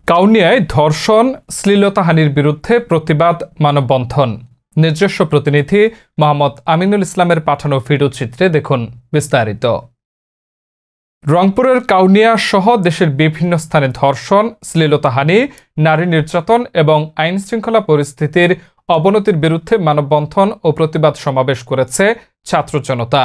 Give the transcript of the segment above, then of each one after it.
কাউনিয়ায় ধর্ষণ শ্লীলতাহানির বিরুদ্ধে প্রতিবাদ মানববন্ধন। নিজস্ব প্রতিনিধি মোহাম্মদ আমিনুল ইসলামের পাঠানো ভিডিওচিত্রে দেখুন বিস্তারিত। রংপুরের কাউনিয়া সহ দেশের বিভিন্ন স্থানে ধর্ষণ, শ্লীলতাহানি, নারী নির্যাতন এবং আইন শৃঙ্খলা পরিস্থিতির অবনতির বিরুদ্ধে মানববন্ধন ও প্রতিবাদ সমাবেশ করেছে ছাত্র জনতা।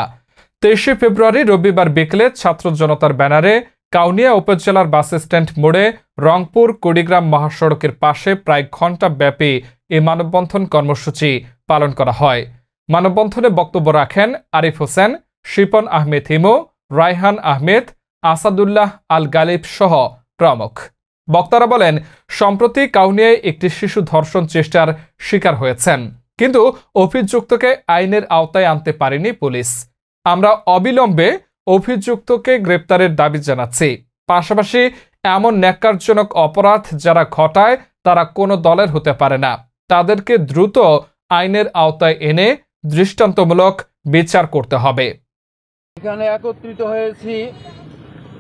23 ফেব্রুয়ারি রবিবার বিকেলে ছাত্র জনতার ব্যানারে কাউনিয়া উপজেলার বাস স্ট্যান্ড মোড়ে রংপুর কুড়িগ্রাম মহাসড়কের পাশে প্রায় ঘণ্টা ব্যাপী এই মানববন্ধন কর্মসূচি পালন করা হয়। মানববন্ধনে বক্তব্য রাখেন আরিফ হোসেন, শিপন আহমেদ হিমু, রায়হান আহমেদ, আসাদুল্লাহ আল গালিব সহ প্রমুখ। বক্তারা বলেন, সম্প্রতি কাউনিয়ায় একটি শিশু ধর্ষণ চেষ্টার শিকার হয়েছেন, কিন্তু অভিযুক্তকে আইনের আওতায় আনতে পারেনি পুলিশ। আমরা অবিলম্বে অভিযুক্তকে গ্রেপ্তারের দাবি জানাচ্ছি। পাশাপাশি এমন ন্যাক্কারজনক অপরাধ যারা ঘটায় তারা কোনো দলের হতে পারে না, তাদেরকে দ্রুত আইনের আওতায় এনে দৃষ্টান্তমূলক বিচার করতে হবে। এখানে একত্রিত হয়েছি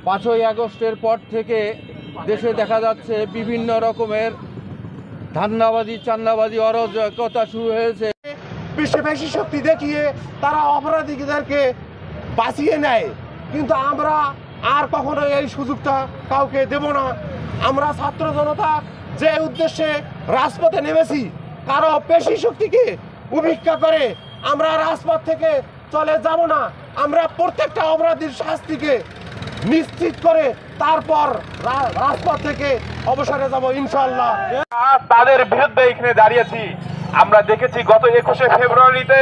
5ই আগস্টের পর থেকে দেশে দেখা যাচ্ছে বিভিন্ন রকমের ধান্দাবাজি, চান্দাবাজি, অরাজকতা শুরু হয়েছে। বেশি শক্তি দেখিয়ে তারা অপরাধীদেরকে বাঁচিয়ে নেয়, কিন্তু আমরা আর কখনো এই সুযোগটা কাউকে দেব না। আমরা ছাত্র জনতা যে উদ্দেশ্যে রাজপথে নেমেছি, কারো পেশি শক্তিকে উপেক্ষা করে আমরা রাজপথ থেকে চলে যাব না। আমরা প্রত্যেকটা অপরাধীর শাস্তিকে নিশ্চিত করে তারপর রাজপথ থেকে অবসরে যাব ইনশাআল্লাহ। তাদের বিরুদ্ধে এখানে দাঁড়িয়েছি। আমরা দেখেছি গত 21শে ফেব্রুয়ারিতে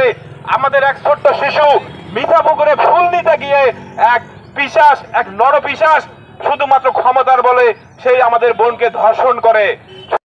আমাদের এক ছোট্ট শিশু মিঠাপুকুরে ফুল নিতে গিয়ে এক নরপিশাচ শুধুমাত্র ক্ষমতার বলে সেই আমাদের বোনকে ধর্ষণ করে।